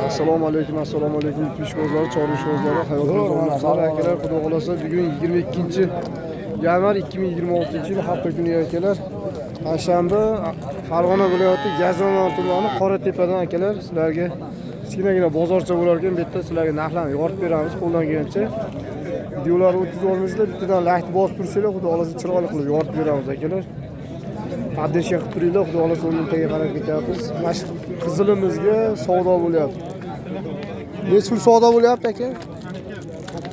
Assalomu alaykum, pishqozlar, chorishqozlar, hayotlar akalar, xudo xolasa bugun 22-yanvar 2026-yil hafta kuni akalar. Payshanba Farg'ona viloyati Gazon tumani Qoratepadan akalar sizlarga kichkinagina bozorcha bo'lar ekan, bu yerda sizlarga narxlarni yoritib beramiz qo'ldan kelgancha. Videolarni o'tkaza olmaysizlar, bittadan like bosib tursanglar, xudo xolasa chiroyli qilib yoritib beramiz akalar. Poddesh qilib turinglar, xudo xolasa o'rniga qarab ketyapmiz. Mana shu qizilimizga savdo bo'lyapti. Necha pul savdo bo'lyapti aka?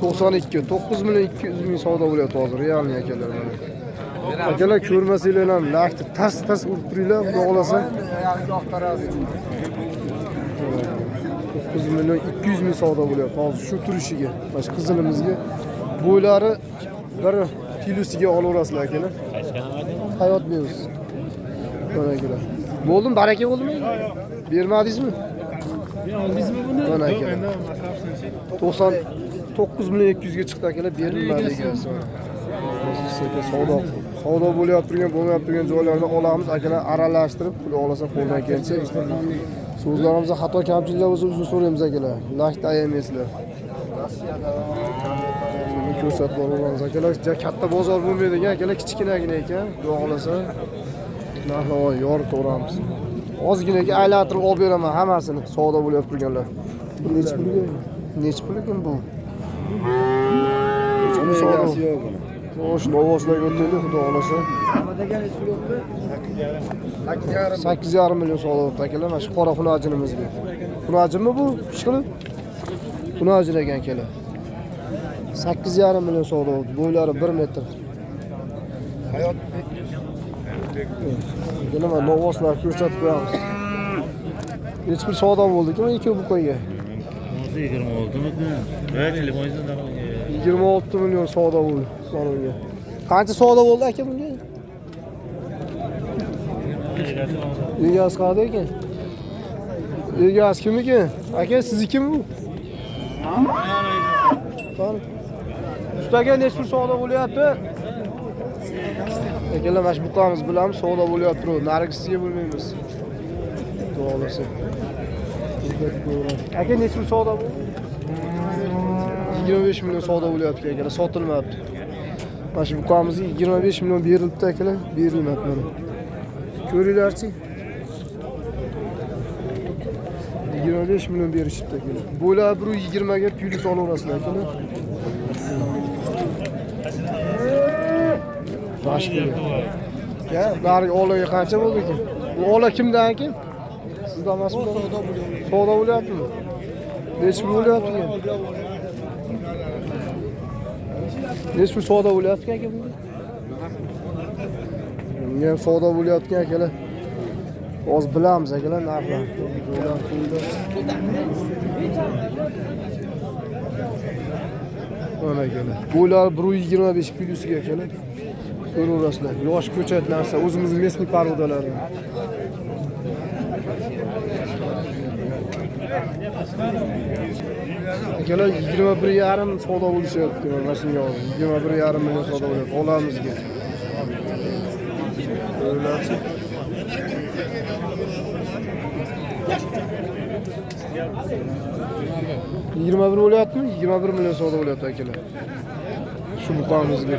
92, 9.200.000 savdo bo'lyapti hozir, realni akalar mana. Akalar ko'rmasanglar ham like tas urib turinglar, xudo xolasa. 9.200.000 savdo bo'lyapti hozir shu turishiga. Mana shu qizilimizga bo'ylari 1 kilosiga olaverasizlar akalar. Hayot beramiz. Mana akalar. Bo'ldimi, baraka bo'ldimi? Bermadingizmi? Oldingizmi buni? Mana akalar. 99.200 ga chiqdi akalar, berilmadi egasi. Savdo bo'lyapti turgan, bo'lmayapti turgan joylarda olamiz akalar, aralashtirib, xudo xolasa qo'ldan kelsa. So'zlarimizda xato kamchiliklar bo'lsa uzr so'raymiz akalar. Lashda ayamaysizlar. Ko'rsatib olamiz akalar. Katta bozor bo'lmaydi ekan akalar, kichkinagina ekan. Xudo xolasa narxni yoritib ozginaga aylantirib olib beraman hammasini, savdo bo'lyapti turganlar. Necha pulga? Necha pul ekan bu? Egasi yo'q buni. O'sha novoslarga o'taylik, xudo xolasa. 8.5 million savdo bo'ldi akalar, mana shu qora xunajinimizga. Xunajinmi bu? Pishqilib? Xunajin ekan akalar. 8.5 million savdo bo'ldi. Bo'ylari 1 metr. Hayot nima novoslar ko'rsatib qo'yamiz. Necha pul savdo bo'ldi-ku ikki buqaga? 20 oldimi? Ha, telefoningizdan 26 million savdo bo'ldi sonunga. Qancha savdo bo'ldi aka bunga? Egasi qanday ekan? Egasi kim ekan? Aka siznikimi bu? Qani? Ustaga necha pul savdo bo'lyapti? Akalar mana shu buqamiz bilan savdo bo'lyapti. Narigisiga bo'lmaymiz. To'g'risi. Aka necha pul savdo bo'ldi? 25 million savdo bo'lyapti akalar, sotilmayapti. Mana shu buqamizga 25 million berilibdi akalar, berilmayapti mana. Ko'ringlarchi. 25 million berishibdi akalar. Bo'lar 120 ga plyus olaverasizlar akalar. Ya, bari olaga qancha bo'ldi ekan? Bu ola kimdan ekan? Sizdan emasmi? Savdo bo'lyaptimi? Necha pul bo'lyapti ekan? Necha pul savdo bo'lyapti aka bunda? Bunga ham savdo bo'lyapti akalar. Hozir bilamiz akalar narxlarni. Mana akalar. Bo'lar 125 plyusiga akalar. Ko'raverasizlar. Yosh ko'chat narsa, o'zimizning местный parodalardan. Akalar 21.5 savdo bo'lishyapti mana shunga hozir. 21.5 million savdo bo'lyapti olamizga. O'ylarchi. $21 bo'lyaptimi? 21 million savdo bo'lyapti akalar. Shu buqamizga.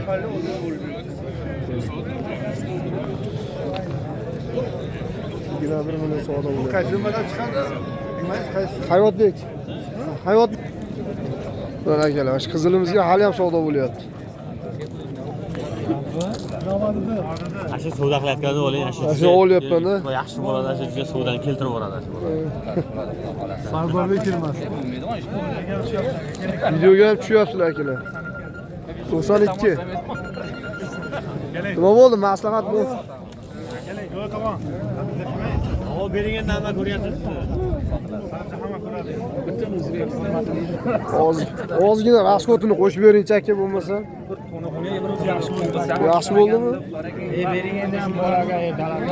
Yine 1 million savdo bo'lyapti. Qaysimadan chiqadi? Hayotbek. Hayot. Mana akalar, shu qizilimizga hali ham savdo bo'lyapti. Ashu savdo qilayotganda o'ling, ashu olyapman-da. Yaxshi bo'ladi, ashu juda savdoni keltirib yuboradi. Sardorbek kirmas. Videoga ham tushyapsizlar akalar. 92. Nima bo'ldi? Maslahat bu. O beringdan nima ko'ryapsizmi? Ozgina rasxotini qo'shib bering aka bo'lmasa. Yaxshi bo'ldimi? Bering endi ham boraga dalaga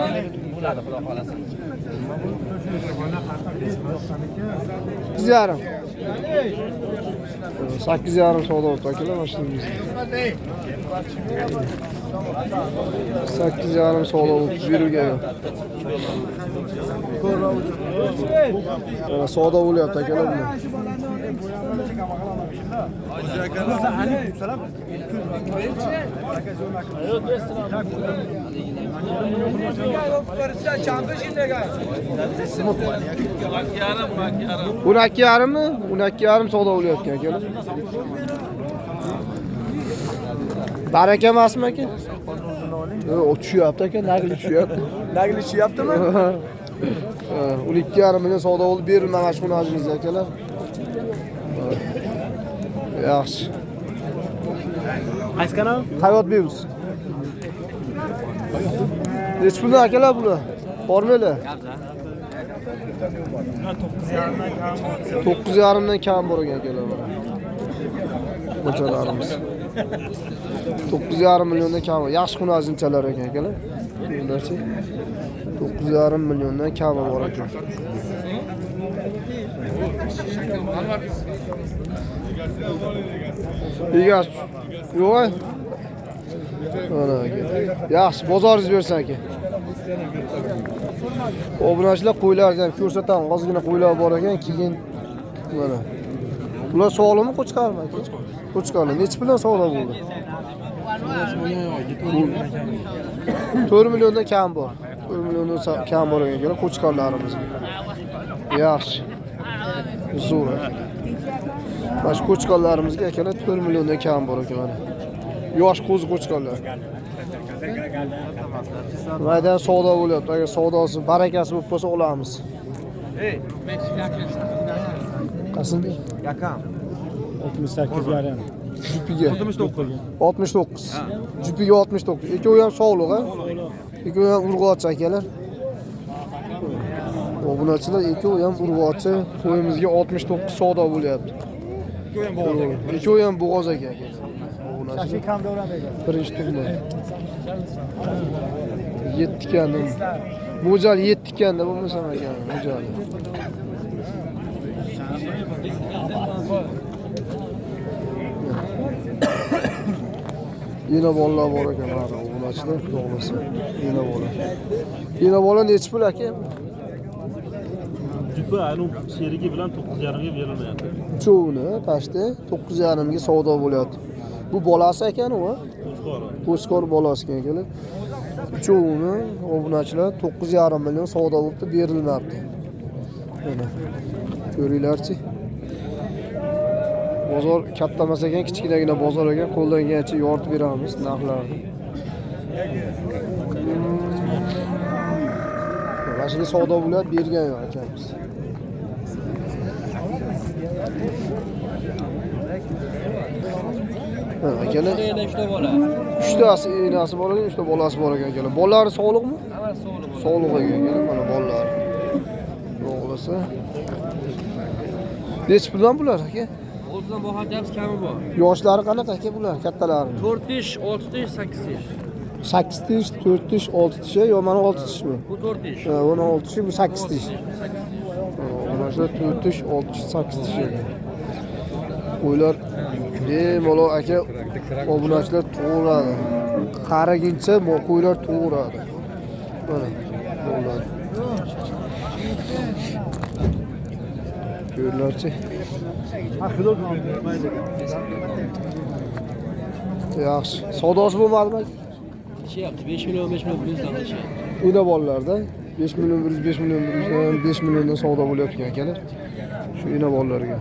bo'ladi, xudo xolasa. Bizlarım. 8,5 savdo bo'ldi akalar mashinamiz. 8,5 savdo bo'ldi, beruvga yo'q. Savdo bo'lyapti akalar buni. Buni 2,5 mi? Buni 2,5 savdo bo'lyapti akalar. Baraka emasmi aka? O tushyapti aka, nagli tushyapti. Nagli tushyaptimi? Uni 2,5 million savdo bo'ldi, berilmagan shunajimiz akalar. Yaxshi. Qaysi kanal? Hayot bevus. Nech puldan akalar bular? Bormaylar. 9,5 dan kam bor ekan akalar bular. Qo'chalarimiz. 9,5 milliondan kam. Yaxshi xunajimchalar ekan akalar. Bularchi 9,5 milliondan kam bor ekan. Egash. Yo'q. Mana aka. Yaxshi, bozoringiz bersin aka. Obunachilar qo'ylarni ham ko'rsataman. Ozgina qo'ylar bor ekan, keyin mana. Bular sog'limi qo'chqarmi aka? Qo'chqarlar necha puldan savdo bo'ldi? 4 milliondan kam bor. 4 milliondan kam bor ekan qo'chqarlarimiz. Yaxshi. Zo'r. Baş qo'chqarlarimizga akalar 4 milliondan kam bor ekan mana. Yosh qo'zi qo'chqarlar. Maydan savdo bo'lyapti. Agar savdosi, barakasi bo'lib qolsa olamiz. Qasindek? Yakam. 68 yarim. Jupiga 69. Jupiga 69. Ikkovi ham sog'liq, ha? Ikkovi ham urg'ochi akalar. Obunachilar ikkovi ham urg'ochi. Qo'yimizga 69 savdo bo'lyapti. Ikkovi ham bo'g'oz aka. Shashi kam davranmaydi. Birinchi tug'ma. 7 kandim. Mo'jal 7 kanda bo'lmasa ekan, mo'jal. Yine bolalar bor ekan, mana obunachilar to'g'risi. Yine bola. Yine bola nechi pul aka? Jupa anu sherigi bilan 9,5 ga berilmayapti. Uchovini tashda 9,5 ga savdo bo'lyapti. Bu bolasi ekan u, Qo'chqor bolasi ekan akalar. Uchovini obunachilar 9,5 million savdo bo'libdi, berilmayapti. Mana. Ko'ringlarchi. Bozor katta emas ekan, kichkinagina bozor ekan, qo'ldan kelgancha yoritib beramiz narxlarni. Mana shunday savdo bo'lyapti, bergan yo'q akamiz. Ha, akalar. 3 tasi enasi bor ekan, 3 ta bolasi bor ekan akalar. Bolalari sog'liqmi? Sog'liq ekan akalar, mana bolalar. O'g'lisi. Nech puldan bular aka? O'zidan bohajamiz kami bor. Yoshlari qanaqa aka bular, kattalari? 4 ish, 6 ish, 8 ish. 8 tish, 4 tish, 6 tish, yo mana 6 tishmi? Bu 4 ish. Ha, mana 6 tish, bu 8 tish. Mana shu 4 tish, 6 tish, 8 tish ekan. Qo'ylar bemalol aka obunachilar tug'iladi. Qaraguncha qo'ylar tug'iladi. Mana qo'ylar. Ko'rlarchi. Yaxshi. Savdosi bo'lmadimi? Ishyapti. 5 million, 5 million puldan ishyapti. Uyda bolalarda 5 million, 5 million, 5 milliondan savdo bo'lyapti akalar. Shu uyda bolalarga.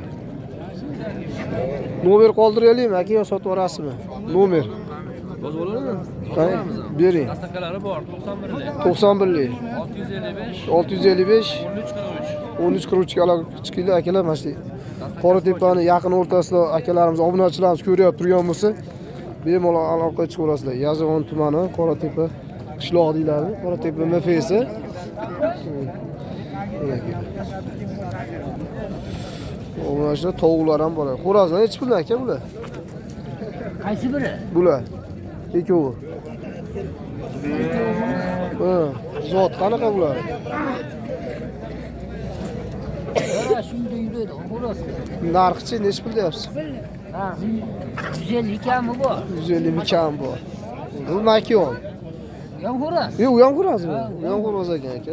Nomer qoldiraylikmi aka yo sotib yuborasizmi? Nomer. Bo'z bo'ladimi? Qani, bering. Dastakalari bor. 91lik. 91lik. 655 655 13 43. 13 ga chiqinglar akalar, mana shu Qoratepani yaqin o'rtasida akalarimiz, obunachilarimiz ko'ryapti turgan bo'lsa, bemalol aloqaga chiqaverasizlar. Yazig'on tumani, Qoratepa qishloq deyiladi. Qoratepa MFS. Obunachilar tovuqlar ham bor. Xo'razlar nechi puldan aka bular? Qaysi biri? Bular ikkovi. Ha, zot qanaqa bular? Shunday yuradi, xolos. Narxchi nechi pul deyapsiz? Ha, 150 kami bor. 150 ming kam bor. Bu makion. Ham xolos. Yo'q, u ham xo'razmi? U ham xo'roz ekan aka.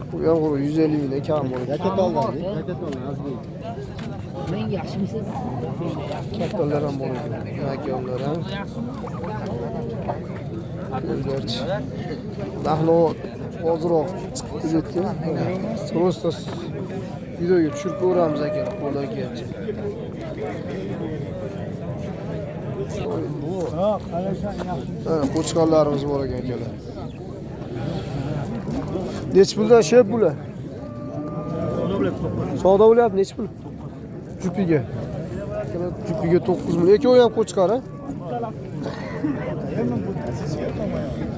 Bu ham xo'roz 150 mingdan kam bor. Paket olgan, men yaxshimisiz? Kattalar ham bor ekan. Makionlar ham. O'zgarchi. Dahlo hozirroq chiqib ketgan. Просто videoga tushirib ko'ramiz aka, qo'ldan kelgancha. Qo'chqonlarimiz bor ekan akalar. Nechi puldan shep bular? Savdo bo'lyapti, nechi pul? Jupiga. Jupiga 9 million. Aka, u ham qo'chqar, ha?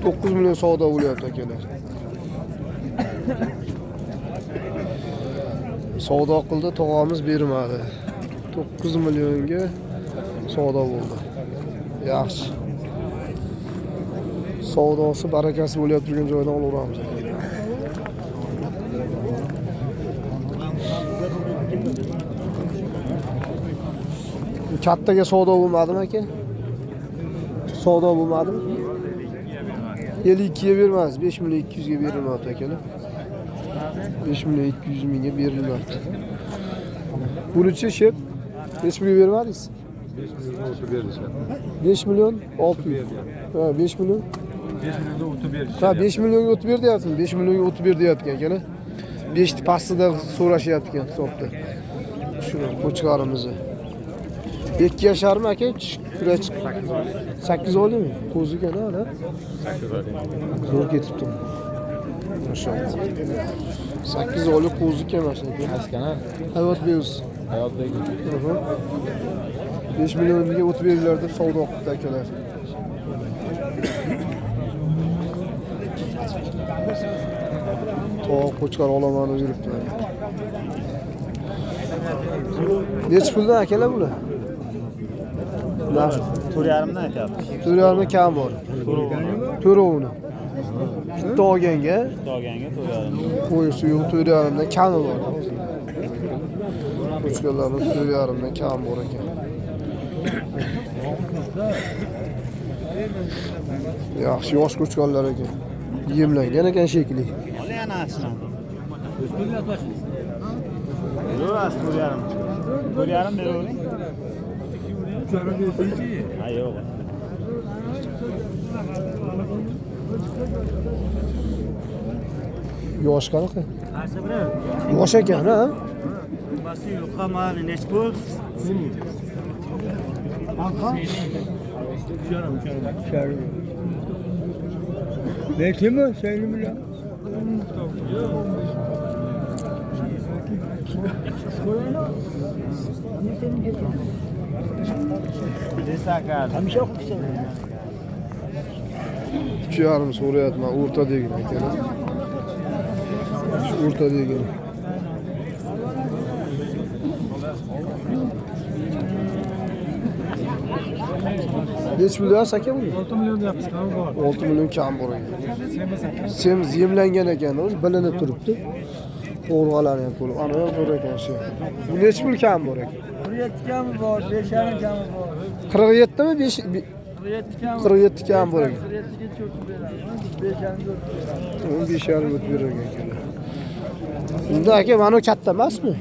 9 million savdo bo'lyapti akalar. Savdo qildi, tog'amiz bermadi. 9 millionga savdo bo'ldi. Yaxshi. Savdosi barakasi bo'lyapti turgan joydan olaveramiz. Kattaga savdo bo'lmadimi aka? Savdo bo'lmadimi? 52 ga bermaz, 5 million 200 ga berilmoqda akalar. 5 million 200 mingga berilmoqda. Bunichi shep necha pulga bermadingiz? 5 million 600. Ha, 5 million. 5 millionga o'tib ber deyapsizmi? 5 millionga o'tib ber deyapti akalar. 5 pastida so'rashyapti ekan hisobda. Shuni qo'chqarimizni. 2 yasharmi aka? Kurach 8 olaymi? Qo'zigan ha? 8 olaymi. Zo'r ketibdi. Maşallah. 8 oylik qo'zi kelmasin aka. Askana. Hayot beyuz. Hayot beyuz. 5 millionga o'tib beringlar deb savdo qildi akalar. To'q qo'chqar olaman yuribdi. Nechi puldan akalar bular? Narx 4,5dan aytyapmiz. 4,5 kam bor. To'rovni. Bitta olganga, Olganga 4,5. qo'yisi yo'q 4,5dan kami bor. Qo'chqarlarning 4,5dan kam bor ekan. Yaxshi yosh qo'chqarlar ekan. Yemlangan ekan shekilli. Ola yana aslan. Yo'q, 4,5. 4,5 beravering. Ha, yo'q. Yosh qanaqa? Yosh ekan, ha? Basil qamani nech pul? Bekimi? Söyleyeyim ya. Hamisha o'qiysan. 2,5 so'rayapman, o'rta degin akalar. Shu o'rta degin. Nech pul deyapsiz aka buni? 6 million deyapmiz, kam bor. 6 million kam bor ekan. Semiz yemlangan ekan, o'zi bilinib turibdi. Qo'rg'alari ham to'liq. Ana ham zo'r ekan shu. Bu nech pul kam bor ekan? 47 kami bor, 5,5 kami bor. 47 mi? 47 kami. 47 kam bor ekan. 47 ga cho'kib beradi. 5,5 O'n 5,5 o'tib bergan ekan. Unda aka, mana bu katta emasmi?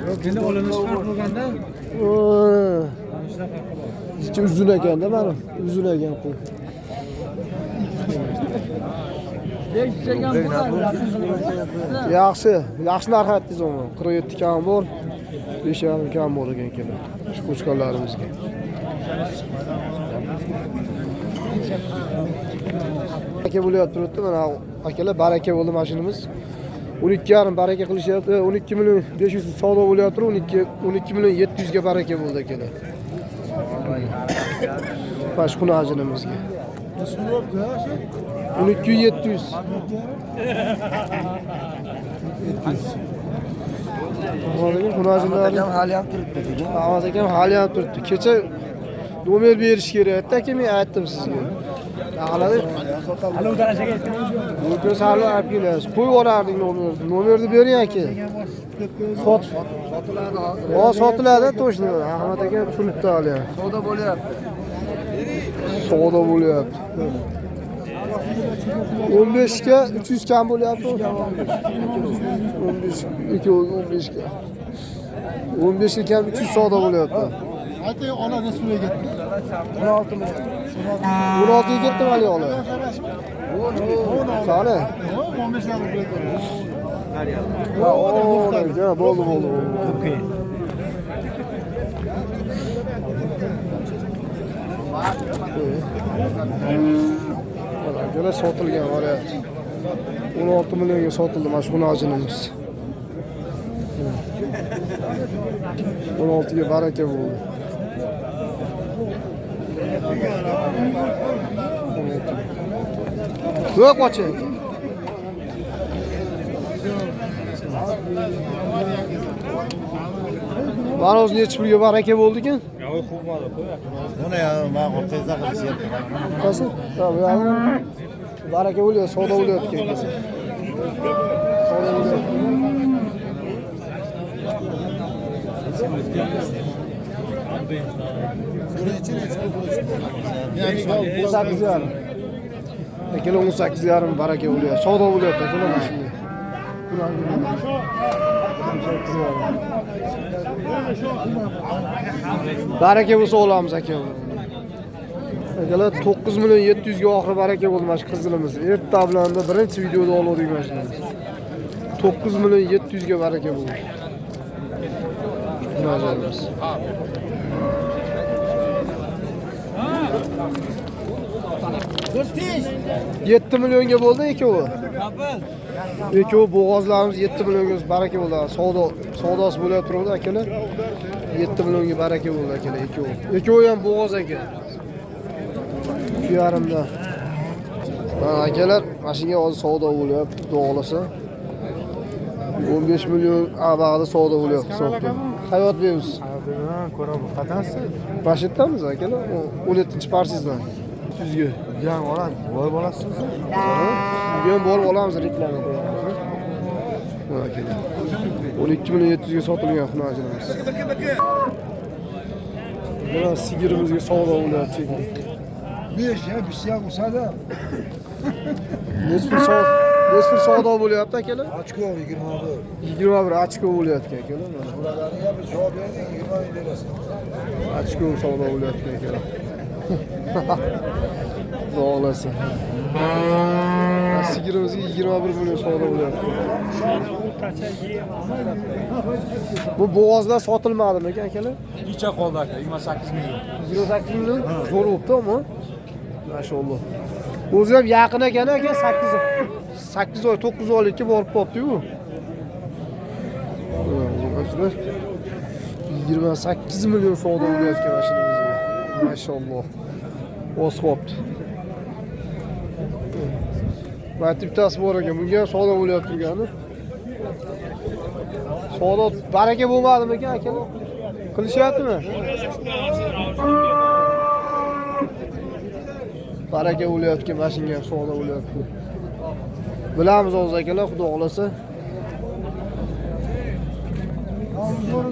Yo'q, endi olinish farq bo'lganda. Uzun ekanda mana, uzun ekan qo'y. 500 kami bor. Yaxshi, yaxshi narx aytdingiz o'g'lim. 47 kam bor, 5,5 kam bor ekan akalar. Shu qo'chqarlarimizga. Aka bo'lyapti turibdi, mana akalar baraka bo'ldi mashinamiz. 12,5 baraka qilishyapti. 12 million 500 savdo bo'lyapti, 12 million 700 ga baraka bo'ldi akalar. Baş xunajinimizga. 12,700. Hozirgi xunajinlar Hali ham turibdi degan. Ahmad akam hali ham turibdi. Kecha nomer berish kerak edi, aka men aytdim sizga. Ağladı. Alo darajaga yetdi. Bu kösarlı ayıp geliyoruz. Koy orardın numarını veriyor ki. Sot. O sotiladi точно. Ahmet aka turibdi hali. Savdo bo'lyapti. Savdo bo'lyapti. 15 ga 300 kam bo'lyapti. 15 ga 15 ga kam 300 savdo bo'lyapti. Aytay ona resmiga ketdi. 16 ga ketdi hali ola. Sani. 15 ga ketdi. Ha, bo'ldi. Gene sotilgan variant. 16 millionga sotildi mana shu xunojinimiz. 16 ga baraka bo'ldi. Yo'q qochi. Mana o'zi necha pulga baraka bo'ldi-ku? Buni ham ma'qul tezda qilishyapti. Qaysi? Ha, bu ham baraka bo'lyapti, savdo bo'lyapti. Savdo bo'lyapti. Yani 18,5. Akela 18,5 baraka bo'lyapti. Savdo bo'lyapti, akela mana shunday. Baraka bo'lsa olamiz aka. Akalar 9 million 700 ga oxiri baraka bo'ldi mana shu qizilimiz. Erta bilan birinchi videoda oldik mana shuni. 9 million 700 ga baraka bo'ldi. Nazarimiz. 7 millionga bo'ldi ikkovi. Ikkovi bo'g'ozlarimiz 7 millionga baraka bo'ldi. Savdosi bo'lib turibdi akalar. 7 millionga baraka bo'ldi akalar ikkovi. Ikkovi ham bo'g'oz aka. 2,5 akalar, mashinaga hozir savdo bo'lyapti, xudo xolasa. 15 million abag'ida savdo bo'lyapti hisobda. Hayot beramiz. Ko'rib qatasiz. Bashetdamiz akalar. 17-parsizdan. 100 ga. Yan oladi. Voy bo'lasiz. Bugun borib olamiz, reklama qo'yamiz. Akalar. 12 million 700 ga sotilgan xunojinimiz. Mana sigirimizga savdo bo'lyapti. 5 ya, bir şey olsa-da. Necha savdo bo'lyapti akalar? Ochko 21. 21 ochko bo'lyapti akalar. Bularga bir javob bering, 20 berasiz. Ochko savdo bo'lyapti akalar. Doğalası. Sigirimizga 21 million savdo bo'lyapti. Bu bo'g'ozlar sotilmadimi akalar? Necha qoldi aka? 28 million. 28 million zo'r bo'libdi ama. Maşallah. O'zi ham yaqin ekan aka 8 oy 9 oylikka borib qolibdi-ku. 28 million savdo bo'layotgan mashinamizga. Maşallah. O'z qopti. Va bittasi bor ekan. Bunga ham savdo bo'layotib turgani. Savdo baraka bo'lmadimi ekan akalar? Qilishyaptimi? Baraka bo'layotgan mashinaga ham savdo bo'layapti. Bilamiz hozir akalar, xudo xolasa.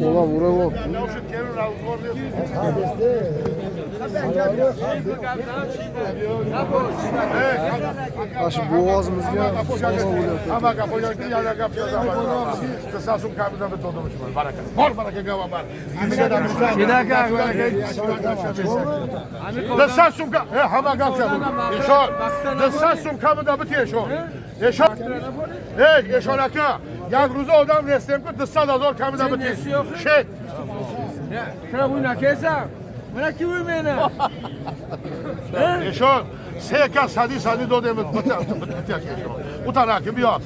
Ola vura bor. Aşı boğazımızga savdo bo'lyapti. Ama kapoyakni yana gap yozaman. Qisasum kamida bitodimiz bor. Baraka. Bor baraka gava bor. Qisasum ka. Hamma gap yozaman. Eshon. Qisasum kamida bitiyor. Eshon. Eshon aka. Jak ro'za odam restemku 200,000 kamida bitiyor. Şey. Shuna buyna kelsa, mana kim meni? Eshon. Seka sadi dodemiz bitiyor eshon. Bu tarafı bir yok.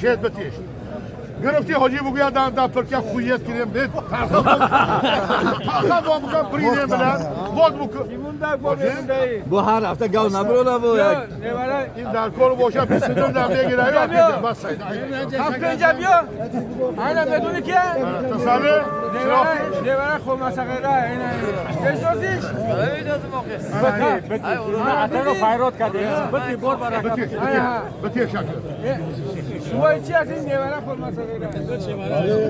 Şey bitiyor. گرفتی حاجی بگویا دام ترکیه خوییت کنیم بید تاقا با بگم پرینیم بلن بود بکن Bu her hafta gav ne böyle bu ya? این در کل باشه 22 دم بگیره یا بس سید Kaptınca diyor. Aynen beduni ki. تصاله Devara koma sakera. Aynen. Geçiyoruz. Evet lazım okey. Atano fayrot kadı. Bitti bor baraka. بتی شکل Su içersin devara koma sakera.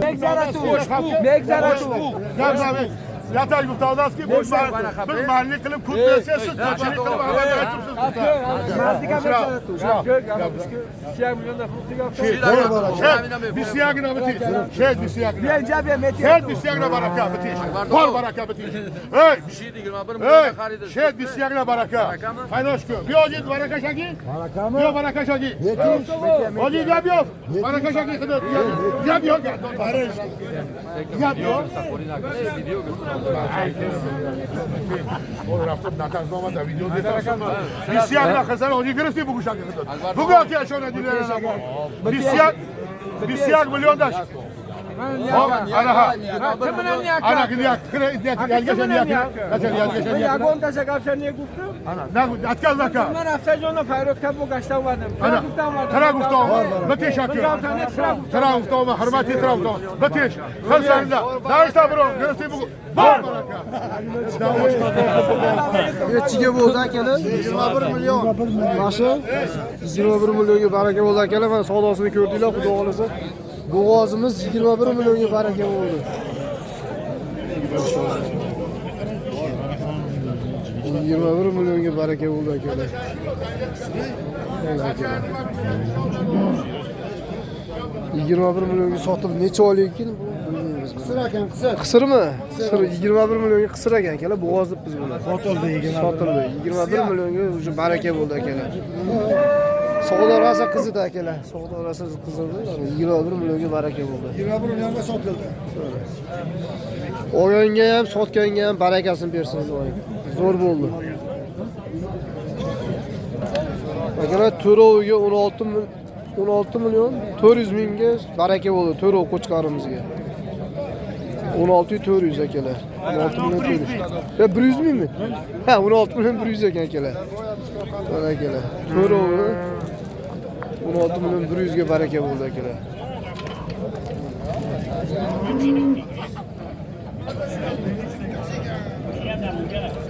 Megzara tu. Megzara tu. گرد یاتای گفتاد است که بود من مالی کلم کود بیسه شد تاچنی کلم آمده Mazlika megzara tu. Şer milyon da futi بسیار نبودی شاید بسیار Bir cabiye meti. شاید بسیار نبارکه بتی بار برکه بتی ای شاید بسیار نبارکه فایداش کو بیاجید برکه شگی بیا برکه شگی حاجی بیا بیا برکه شگی خدا بیا بیا بیا بیا اون رفتم نتاز نامه دا ویدیو دیدم بسیار نخسر حاجی گرفتی بگو شگی خدا بگو که اشون دیدن بسیار میلیون داشت ana gidiyor gelgeşen yakın kaçar gelgeşen yakın Yagon taşa kapşan niye guftu? ana ne atkaz zaka Ben hafta sonu fayrot kapı kaçtan vardım. ana tara guftam batiş akıyor tara guftam hürmeti tara guftam batiş khalsanda daşta bro görüntü bu var baraka Nechiga bo'ldi akalar? 21 million. Bashi 21 millionga baraka bo'ldi akalar. Mana savdosini ko'rdinglar, xudo xolasa. Bo'g'ozimiz 21 millionga baraka bo'ldi. 21 millionga baraka bo'ldi akalar. Akalar. 21 millionga sotib necha oylik ekan bu? Qisir ekan, qisir. Qisirmi? Qisir 21 millionga qisir ekan akalar, bo'g'ozib biz buni. Sotildi 21 millionga o'sha baraka bo'ldi akalar. Savdo rosa qizidi akalar. Savdo rosa qizidi. 21 millionga baraka bo'ldi. 21 millionga sotildi. Olganga ham, sotganga ham barakasini bersin doim. Zo'r bo'ldi. Akalar to'roviga 16 million 400 mingga baraka bo'ldi to'rov qo'chqarimizga. 16 400 akalar. 16 million 400. Ya 100 mingmi? Ha, 16 million 100 ekan akalar. Mana akalar. To'rovi 16 million 100 ga baraka bo'ldi akalar.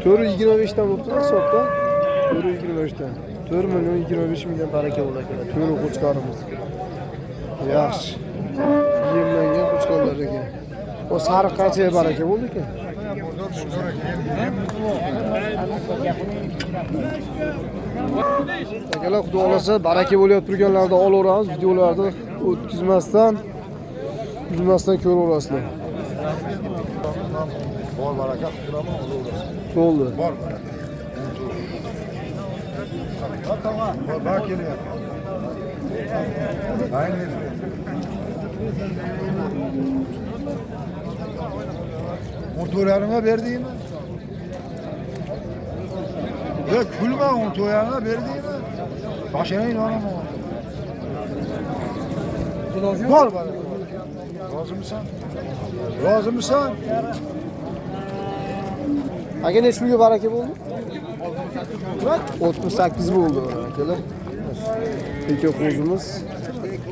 To'ri 25 dan bo'libdi hisobda. To'ri 25 dan. 4 million 25 mingdan baraka bo'ldi akalar. To'ri qo'chqarimiz. Yaxshi. Yemlangan qo'chqarlar ekan. O sariq qancha baraka bo'ldi ekan? Akalar xudo xolasa baraka bo'layotib turganlarda olaveramiz, videolarni o'tkazmasdan, uzmasdan ko'raverasizlar. bor baraka qilama olaverasiz Bo'ldi. bor baraka tamam bor kelyapti ayni Motorlarına verdiymi? Ya kulma motorlarına verdiymi? Başına inanamam. Var bana. Razı mısın? Razı mısın? Aka necha pulga baraka bo'ldi? 68 bo'ldi akalar. Aka qo'zimiz.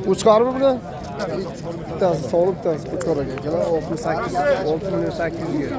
Uçkarmi bular? Bittasi solib, bittasi qo'chqor akalar. 68, 6 million 800 ga.